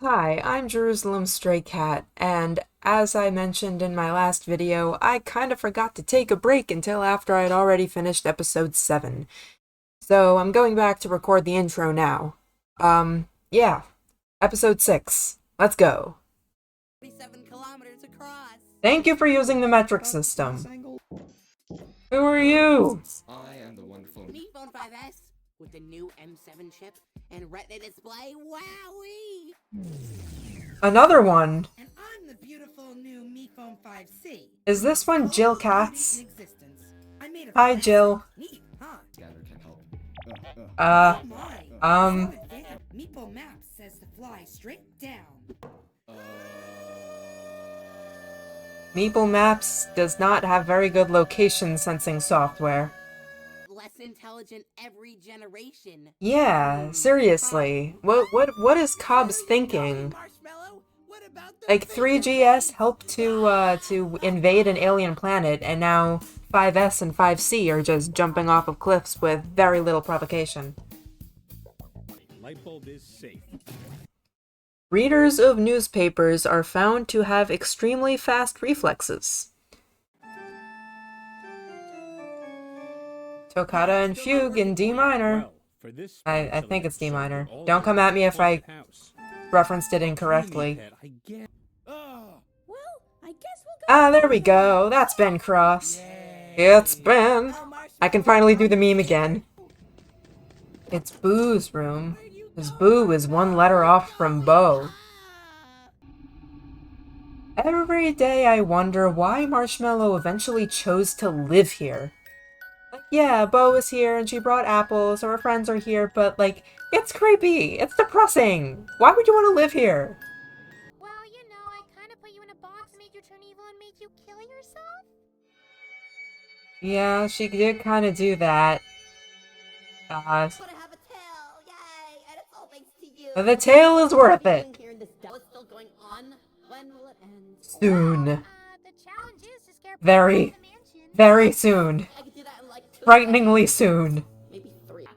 Hi, I'm Jerusalem Stray Cat, and as I mentioned in my last video, I kind of forgot to take a break until after I'd already finished episode 7. So I'm going back to record the intro now. Yeah, episode 6. Let's go. 47 kilometers across. Thank you for using the metric system. Who are you? I am the wonderful Me Phone 5S with the new M7 chip and Retina display. Wowee! Another one. And I'm the beautiful new Mi Phone 5C. Is this one Jill Katz? In existence. I made a Hi, fast, Jill. neat, huh? scanner can help. Uh, Oh my. um. So advanced. Meepo Maps says to fly straight down. Meeple Maps does not have very good location sensing software. Less intelligent every generation. Yeah, seriously. What is Cobbs thinking? Marshmallow? What about the Like 3GS helped to invade an alien planet, and now 5S and 5C are just jumping off of cliffs with very little provocation. Light bulb is safe. Readers of newspapers are found to have extremely fast reflexes. Toccata and Fugue in D minor. Well, for this I think it's D special minor. episode, Don't come at me if I haunted house. referenced it incorrectly. I get. Well, I guess we'll go. Ah, there we go. That's Ben Cross. It's Ben. I can finally do the meme again. It's Boo's room. His Boo is one letter off from Bo. Every day I wonder why Marshmallow eventually chose to live here. Like, yeah, Bo is here and she brought apples, so her friends are here, but like, it's creepy. It's depressing. Why would you want to live here? Well, I kind of put you in a box, made you turn evil, and made you kill yourself? Yeah, she did kind of do that. But I have a tail, yay! And it's all thanks to you. The tail is worth it. Here in this what's still going on? When will it end? Soon. The challenge is to scare Very, people out of the mansion. very soon. I could do that in like 2 Frighteningly soon. maybe 3. I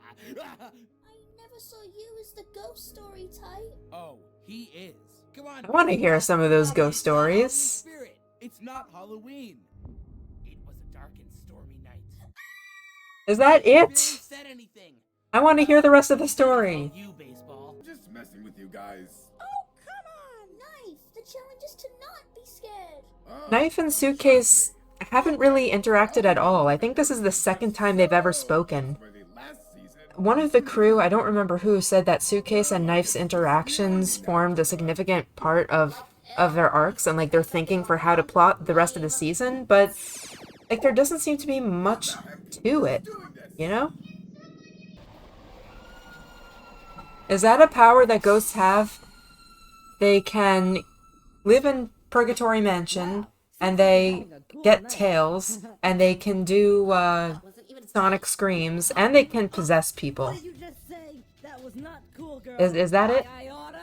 never saw you as the ghost story type. Oh, he is. Come on. I want to hear some of those ghost stories. Spirit. It's not Halloween. It was a dark and stormy night. Is that Barely it? said anything. I want to hear the rest of the story. You baseball. Just messing with you guys. Oh, come on, Knife. The challenge is to not be scared. Knife and Suitcase haven't really interacted at all. I think this is the second time they've ever spoken. For the last season. One of the crew, I don't remember who, said that Suitcase and Knife's interactions formed a significant part of their arcs and like their thinking for how to plot the rest of the season, but like there doesn't seem to be much to it, you know? Is that a power that ghosts have? They can live in Purgatory Mansion, and they get tails, and they can do sonic screams, and they can possess people. You just say that was not cool, girl. Is that it? I oughta.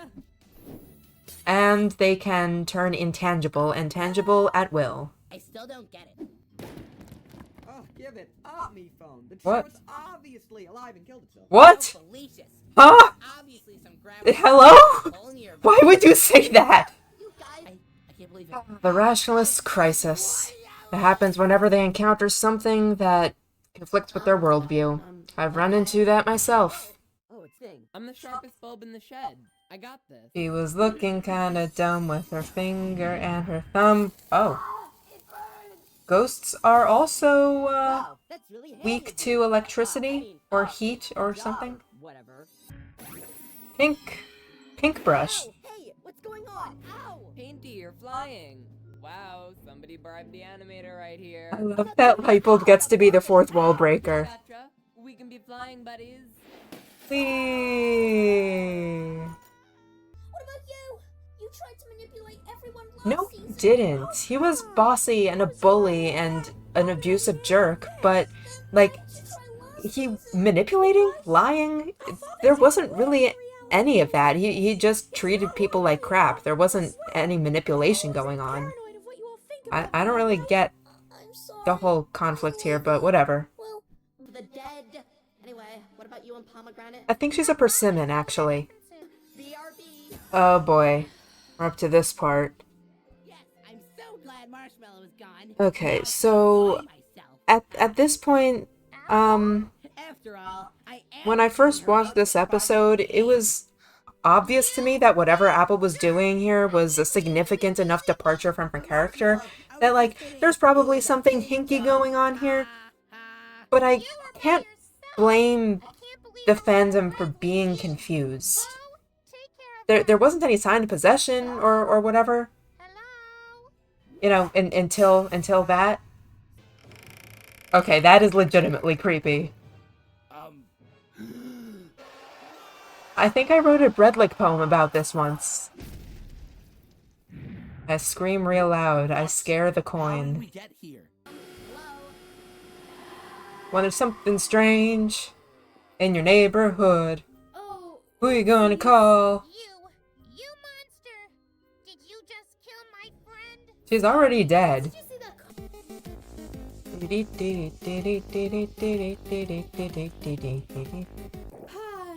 And they can turn intangible and tangible at will. I still don't get it. Oh, give it up, me phone. The What? trout's obviously alive and killed itself. What? Felicious. Huh? Obviously some gravity. Hello? hole in your Why would you say that? You guys. I can't believe it. The rationalist crisis. It happens whenever they encounter something that conflicts with their worldview. I've run into that myself. Oh, it's thing. I'm the sharpest bulb in the shed. I got this. She was looking kinda dumb with her finger and her thumb. Oh. Ghosts are also, Wow, that's really handy. weak to electricity or heat or something. Whatever. Pink brush. Ow, hey, what's going on? Ow! Painty, you're flying. Wow, somebody bribed the animator right here. I love that Lightbulb gets to be the fourth wall breaker. Petra, we can be flying buddies. Whee! What about you? You tried to manipulate everyone last No, he season. didn't. He was bossy and a bully and an abusive jerk, but, like, he manipulating? Lying? There wasn't really any of that. He just treated people like crap. There wasn't any manipulation going on. Paranoid of what you all think I about don't me. really get I'm sorry. the whole conflict here, but whatever. Well, The dead. Anyway, what about you and Pomegranate? I think she's a persimmon, actually. BRB. Oh boy. We're up to this part. Yes, I'm so glad Marshmallow is gone. Okay, Now I can so enjoy myself. at this point, After all, I am when I first her watched love this episode, it was obvious to me that whatever Apple was doing here was a significant enough departure from her character that, like, there's probably something hinky going on here, but I can't blame the fandom for being confused. There wasn't any sign of possession or whatever, you know, until that. Okay, that is legitimately creepy. I think I wrote a Bredlick poem about this once. I scream real loud, I scare the How did we coin. get here? When there's something strange in your neighborhood, Oh, who you gonna call? you monster! Did you just kill my friend? She's already dead. Did you see that?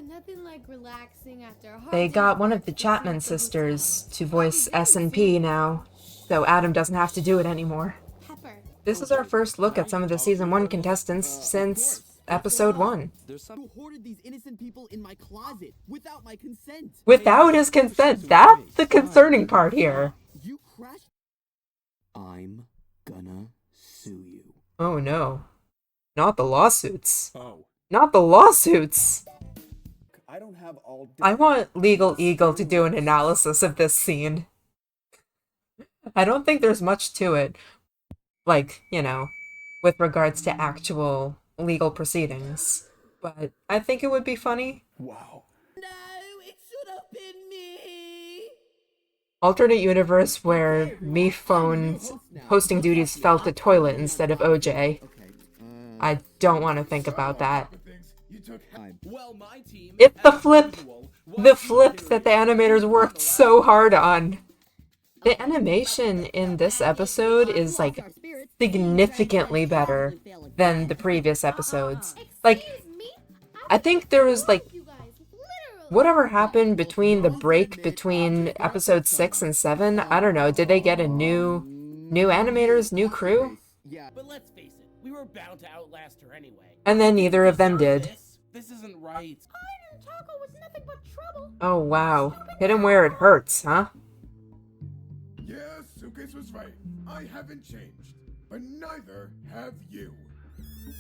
Nothing like relaxing after a hard They got one of the Chapman sisters to voice S&P now, so Adam doesn't have to do it anymore. pepper. This is our first look at some of the Season 1 contestants since Episode 1. Who hoarded these innocent people in my closet without my consent? Without his consent, that's the concerning part here. You crashed. I'm gonna sue you. Oh no. Not the lawsuits. Oh. Not the lawsuits! I don't have all I want Legal Eagle to do an analysis of this scene. I don't think there's much to it. Like, you know, with regards to actual legal proceedings. But I think it would be funny. Wow. No, it should have been me. Alternate universe where me phone's hosting duties fell to toilet instead of OJ. I don't want to think about that. Well, my team. It's the flip that the animators worked so hard on. The animation in this episode is, like, significantly better than the previous episodes. Like, I think there was, like, whatever happened between the break between episode 6 and 7, I don't know, did they get a new animators, new crew? Yeah, but let's face it, we were bound to outlast her anyway. And then neither of them did. This isn't right. Taco was nothing but trouble. Oh wow, hit him where it hurts, huh? Yes, Suitcase was right. I haven't changed, but neither have you.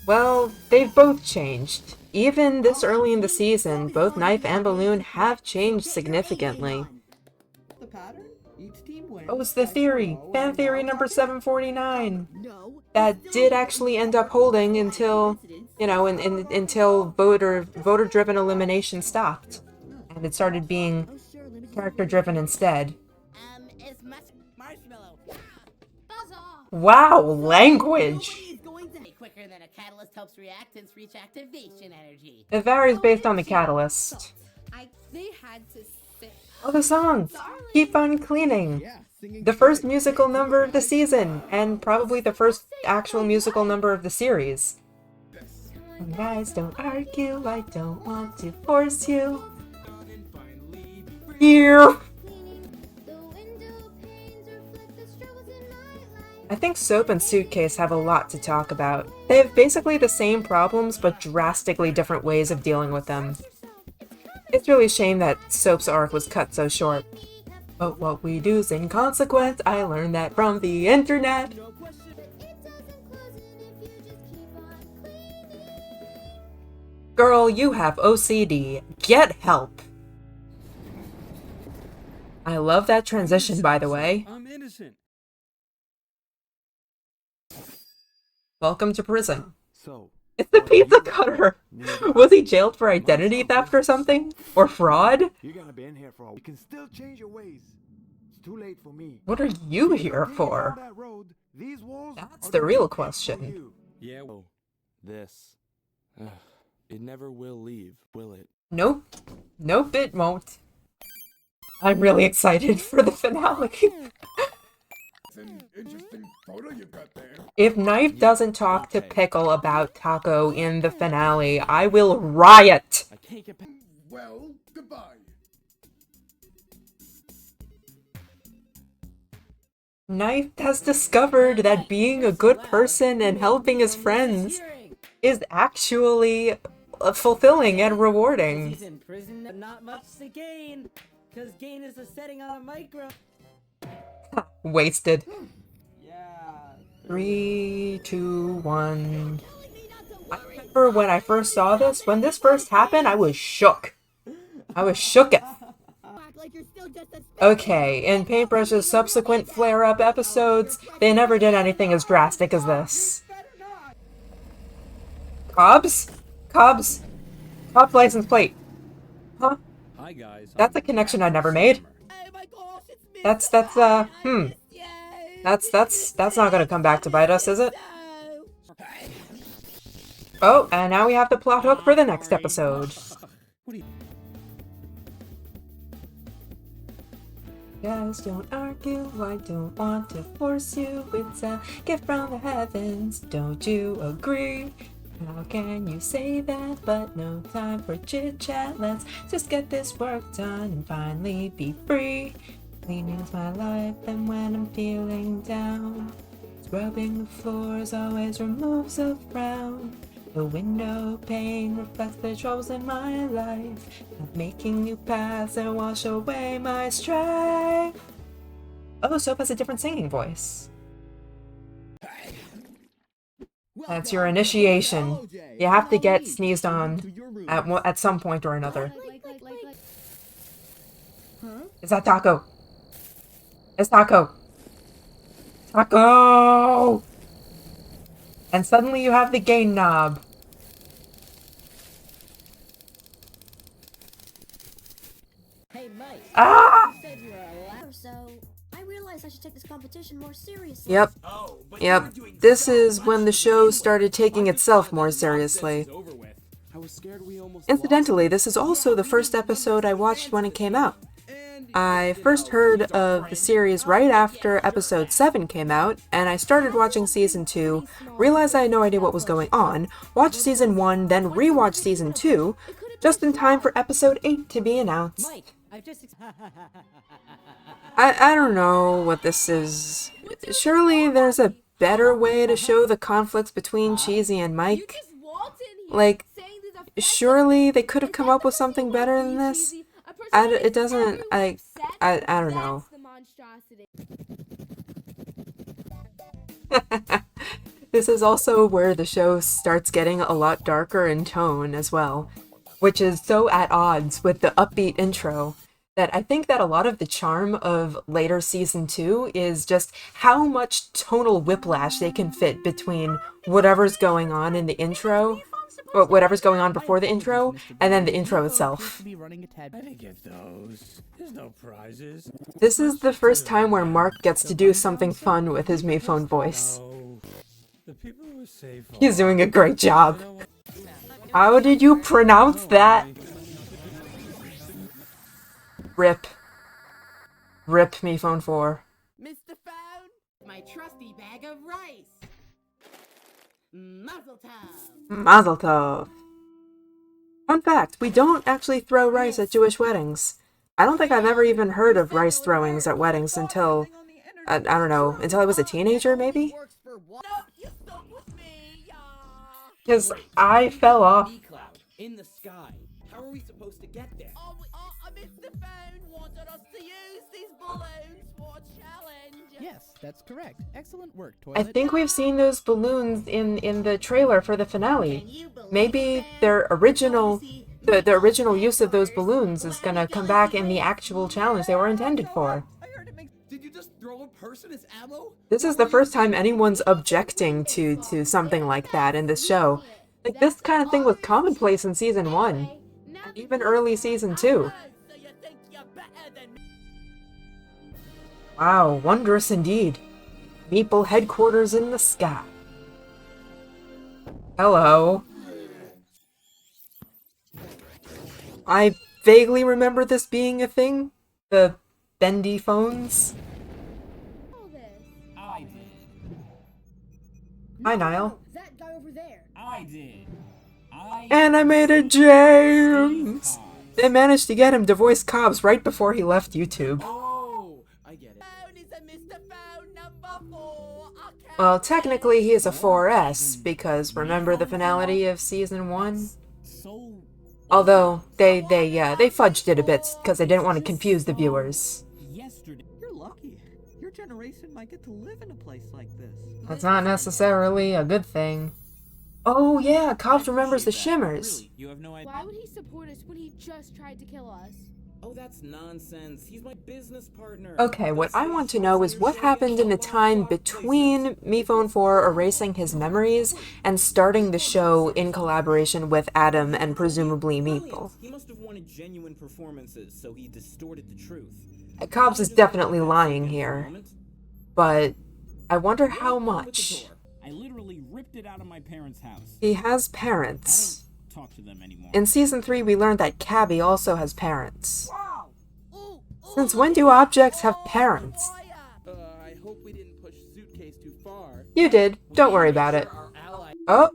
Well, they've both changed. Even this early in the season, both Knife and Balloon have changed significantly. The pattern? Each team wins. Oh, it's the theory! Fan theory number 749! No. That did actually end up holding until, you know, until voter-driven elimination stopped. And it started being character-driven instead. It's Marshmallow. Buzz off. Wow, language! He's going to be quicker than a catalyst helps reactants reach activation energy. It varies based on the catalyst. They had to say. Oh, the song! Keep on Cleaning! The first musical number of the season, and probably the first actual musical number of the series. Guys, don't argue, I don't want to force you. Here! I think Soap and Suitcase have a lot to talk about. They have basically the same problems, but drastically different ways of dealing with them. It's really a shame that Soap's arc was cut so short. But what we do's inconsequent, I learned that from the internet. Girl, you have OCD. Get help. I love that transition, by the way. I'm innocent. Welcome to prison. So, It's the pizza cutter. Was he jailed for identity theft or something? Or fraud? you're gonna be in here for a while. You can still change your ways. It's too late for me. What are you here for? That road, these walls That's are the gonna real be question. for you. Yeah, well, This. It never will leave, will it? Nope. Nope, it won't. I'm really excited for the finale. It's an interesting photo you got there. If Knife doesn't talk to Pickle about Taco in the finale, I will riot! I can't get past. Well, goodbye. Knife has discovered that being a good person and helping his friends is actually fulfilling and rewarding. He's in prison, but not much to gain, because gain is a setting on a micro. Wasted. Yeah. 3, 2, 1. I remember when I first saw this, when this first happened, I was shook. I was shooketh. Okay, in Paintbrush's subsequent flare-up episodes, they never did anything as drastic as this. Cobbs? Cobbs? Cobbs license plate. Huh? Hi guys. That's a connection I never made. That's not gonna come back to bite us, is it? Oh, and now we have the plot hook for the next episode. Guys, don't argue, I don't want to force you. It's a gift from the heavens, don't you agree? How can you say that, but no time for chit-chat? Let's just get this work done and finally be free. Cleaning's my life, and when I'm feeling down, scrubbing the floors always removes a frown. The window pane reflects the troubles in my life, not making you pass and wash away my strife. Oh, Soap has a different singing voice. That's your initiation. You have to get sneezed on at some point or another. Is that Taco? It's Taco! Taco! And suddenly you have the gain knob. Hey, Mike. Ah! You said you were a so I realized I should take this competition more seriously. Yep. Yep. This is when the show started taking itself more seriously. Incidentally, this is also the first episode I watched when it came out. I first heard of the series right after episode 7 came out, and I started watching season 2, realized I had no idea what was going on, watched season 1, then rewatched season 2, just in time for episode 8 to be announced. I don't know what this is. Surely there's a better way to show the conflicts between Cheesy and Mike? Like, surely they could have come up with something better than this? I don't know. This is also where the show starts getting a lot darker in tone as well, which is so at odds with the upbeat intro that I think that a lot of the charm of later season 2 is just how much tonal whiplash they can fit between whatever's going on in the intro, or whatever's going on before the intro, and then the intro itself. I didn't get those. There's no prizes. This is the first time where Mark gets to do something fun with his Mayphone voice. The people who say He's doing a great job. How did you pronounce that? Rip. Rip Mayphone 4. Mr. Phone, my trusty bag of rice. Mazel tov. Mazel tov. Fun fact, we don't actually throw rice at Jewish weddings. I don't think I've ever even heard of rice throwings at weddings until, I don't know, until I was a teenager, maybe? Because I fell off. In the sky. How are we supposed to get there? Mr. Phone wanted us to use these balloons for a challenge. Yes, that's correct. Excellent work, Toilet. I think we've seen those balloons in the trailer for the finale. Maybe their original, the original use of those balloons is gonna come back in the actual challenge they were intended for. Did you just throw a person as ammo? This is the first time anyone's objecting to something like that in this show. Like, this kind of thing was commonplace in season 1, and even early season 2. Wow, wondrous indeed. Meeple headquarters in the sky. Hello. I vaguely remember this being a thing. The bendy phones. I did. Hi, Niall. That guy over there. I did. Animated James! They managed to get him to voice Cobbs right before he left YouTube. Oh, I get it. Phone is a Mr. Phone, no Well, technically he is a 4S, because remember the finality of Season 1? Although, they fudged it a bit, because they didn't want to confuse the viewers. You're lucky. Your generation might get to live in a place like this. That's not necessarily a good thing. Oh yeah, Cobbs remembers the Shimmers. Really, you have no idea. Why would he support us when he just tried to kill us? Oh, that's nonsense. He's my business partner. Okay, what I want to know is what happened in the time between MePhone 4 erasing his memories and starting the show in collaboration with Adam and presumably Meeple. He must have wanted genuine performances, so he distorted the truth. Cobbs is definitely lying here, but I wonder how much. I literally ripped it out of my parents' house. He has parents. I don't talk to them anymore. In Season 3, we learned that Cabby also has parents. Since when do objects have parents? I hope we didn't push Suitcase too far. You did. Don't worry about it. Oh.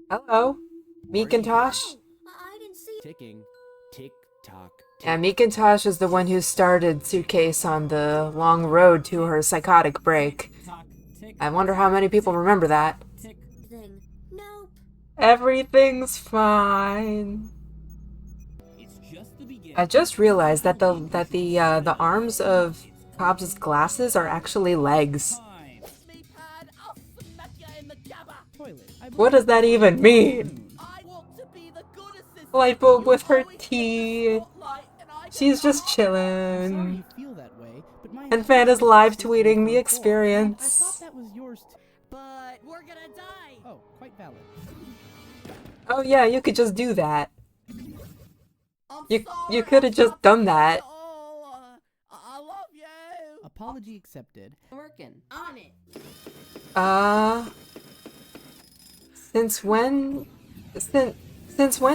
Hello. Meekintosh? I didn't see. Ticking. Tick-tock. Yeah, Meekintosh is the one who started Suitcase on the long road to her psychotic break. I wonder how many people remember that. Thing. Nope. Everything's fine. I just realized that the arms of Cobbs' glasses are actually legs. What does that even mean? Lightbulb with her tea. She's just chillin'. And Fan is live tweeting the experience. But we're gonna die. Oh, quite valid. Oh yeah, you could just do that. You could have just done that. I love you. Apology accepted. Working On it. Since when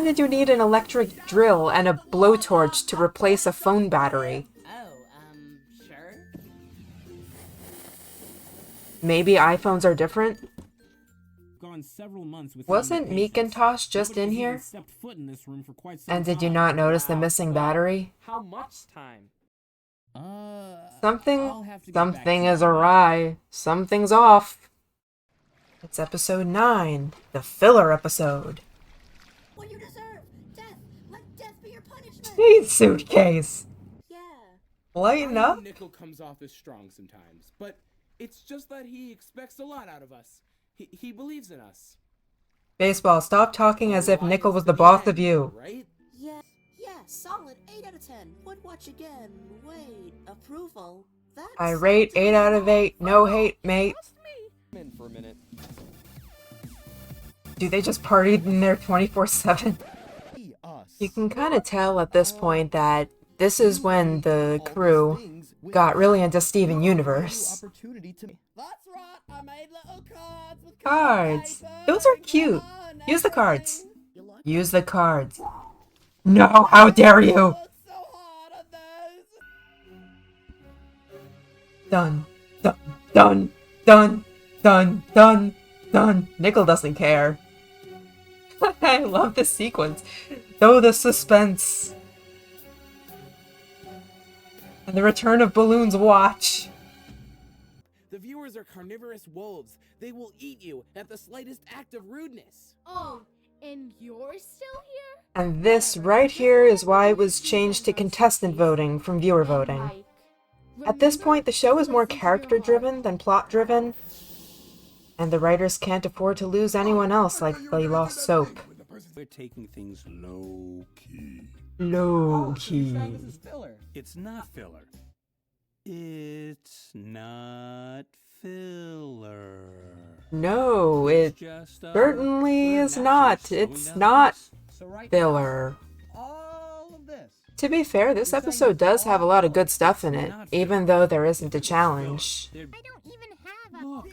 did you need an electric drill and a blowtorch to replace a phone battery? Sure. Maybe iPhones are different? Gone several months with Wasn't Meekintosh just in here? And did you not notice the missing battery? How much time? Something is awry. Something's off. It's episode 9, the filler episode. What you deserve. Death. Let death be your punishment. Jeez, Suitcase. Yeah. Lighten up. Nickel comes off as strong sometimes, but it's just that he expects a lot out of us. He believes in us. Baseball, stop talking as if Nickel was the boss of you. Right? Yeah, solid 8 out of 10. Would watch again. Wait, approval. That's I rate 8 out of 8. No hate, mate. I'm in for a minute. Do they just party in there 24/7? You can kind of tell at this point that this is when the crew got really into Steven Universe. That's right, I made little cards with Cards! Those are cute! Use the cards! Use the cards. No, how dare you! Done. Done. Done. Done. Done. Done. Done. Nickel doesn't care. I love this sequence. Though the suspense. And the return of Balloon's watch. The viewers are carnivorous wolves. They will eat you at the slightest act of rudeness. Oh, and you're still here? And this right here is why it was changed to contestant voting from viewer voting. At this point, the show is more character-driven than plot-driven, and the writers can't afford to lose anyone else like they lost Soap. We're taking things low-key. Low-key. It's not filler. It's not filler. No, it certainly is not. It's not filler. To be fair, this episode does have a lot of good stuff in it, even though there isn't a challenge. I don't even have a...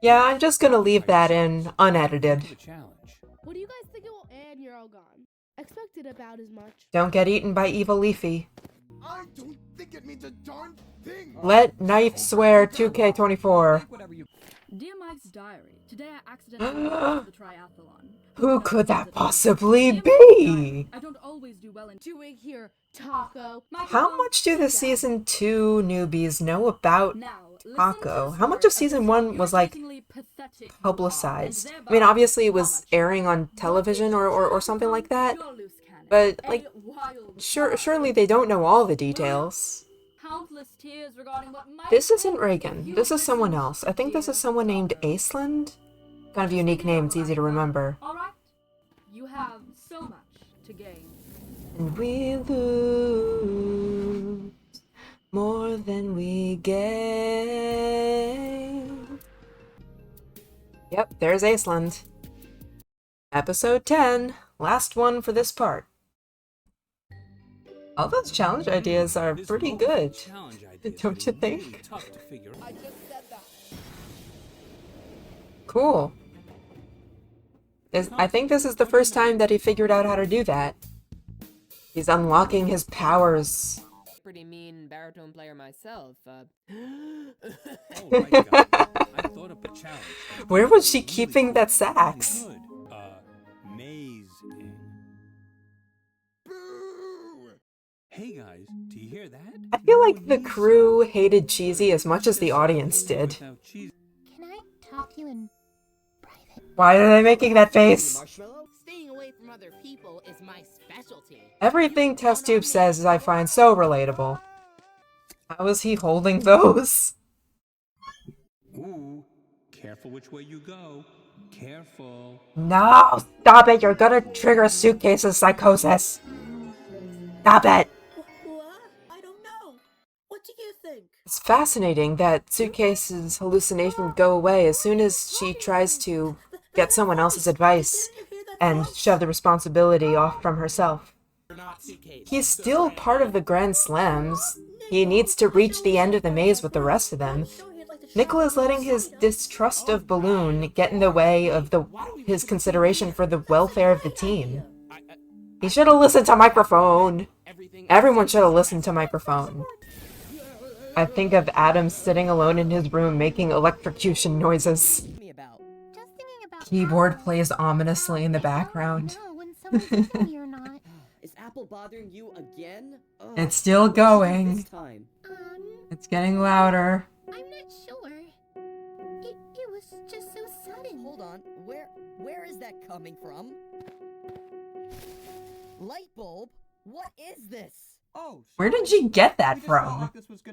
Yeah, I'm just gonna leave that in unedited. What do you guys think it will and you're all gone? Expected about as much. Don't get eaten by Evil Leafy. I don't think it means a darn thing. Let Knife swear 2K24. Dear Mike's diary. Today I accidentally lost the triathlon. Who could that possibly be? I don't always do well in doing here, Taco. How much do the season 2 newbies know about Taco? How much of season 1 was like publicized? I mean, obviously it was airing on television or something like that, but like, surely they don't know all the details. This isn't Reagan. This is someone else. I think this is someone named Aceland. Kind of a unique name. It's easy to remember. All right. You have so much to gain. And we lose more than we gain. Yep, there's Aceland. Episode 10. Last one for this part. All those challenge ideas are pretty good, don't you think? Cool. I think this is the first time that he figured out how to do that. He's unlocking his powers. Pretty mean baritone player myself. Where was she keeping that sax? Hey guys, do you hear that? I feel like the crew hated Cheesy as much as the audience did. Can I talk to you in private? Why are they making that face? Staying away from other people is my specialty. Everything Test Tube says I find so relatable. How is he holding those? Ooh, careful which way you go. Careful. No, stop it! You're gonna trigger Suitcase's psychosis. Stop it! It's fascinating that Suitcase's hallucinations go away as soon as she tries to get someone else's advice and shove the responsibility off from herself. He's still part of the Grand Slams. He needs to reach the end of the maze with the rest of them. Nicola's letting his distrust of Balloon get in the way of his consideration for the welfare of the team. He should have listened to Microphone. Everyone should have listened to Microphone. I think of Adam sitting alone in his room making electrocution noises. Keyboard plays ominously in the background. Is Apple bothering you again? It's still going. It's getting louder. I'm not sure. It was just so sudden. Hold on. Where is that coming from? Light bulb? What is this? Oh, where did you get that from?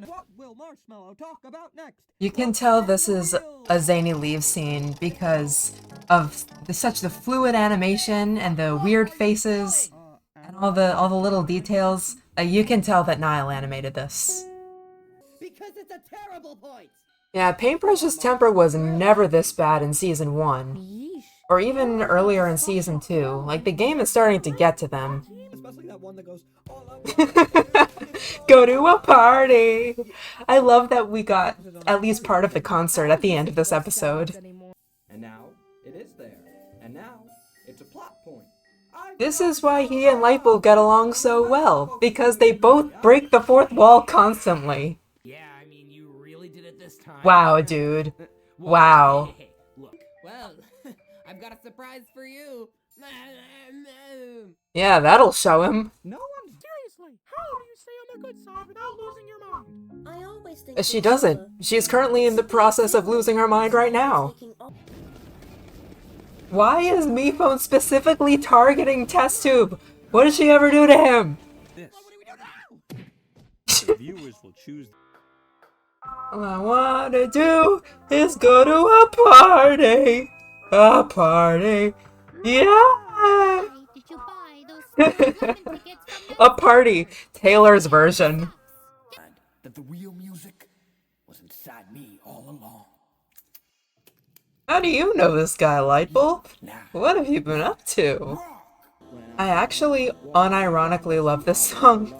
What will Marshmallow talk about next? You can tell this is a Zany Leaves scene because of such the fluid animation and the weird faces and all the little details. You can tell that Niall animated this. Because it's a terrible point. Yeah, Paintbrush's temper was never this bad in Season 1. Or even earlier in Season 2. Like, the game is starting to get to them. Especially that one that goes, go to a party! I love that we got at least part of the concert at the end of this episode. And now, it is there. And now, it's a plot point. This is why he and Lightbulb get along so well, because they both break the fourth wall constantly. Yeah, I mean, you really did it this time. Wow, dude. Wow. Hey, look, well, I've got a surprise for you. Yeah, that'll show him. No one, seriously, how do you stay on the good side without losing your mind? I always think She doesn't. She's currently in the process of losing her mind right now. Why is Mephone specifically targeting Test Tube? What did she ever do to him? The viewers will choose. All I wanna do is go to a party. A party. Yeah! Did you buy those tickets from A party. Taylor's version. That the real music was inside me all along. How do you know this guy, Lightbulb? What have you been up to? I actually unironically love this song.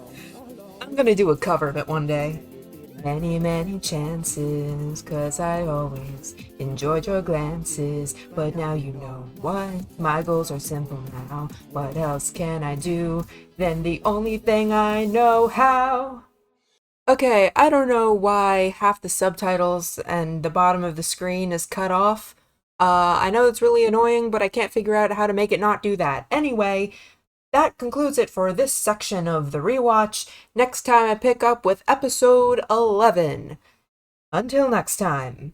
I'm gonna do a cover of it one day. Many, many chances, 'cause I always enjoyed your glances. But now you know why. My goals are simple now. What else can I do? Then the only thing I know how. Okay, I don't know why half the subtitles and the bottom of the screen is cut off. I know it's really annoying, but I can't figure out how to make it not do that. Anyway, that concludes it for this section of the rewatch. Next time I pick up with episode 11. Until next time.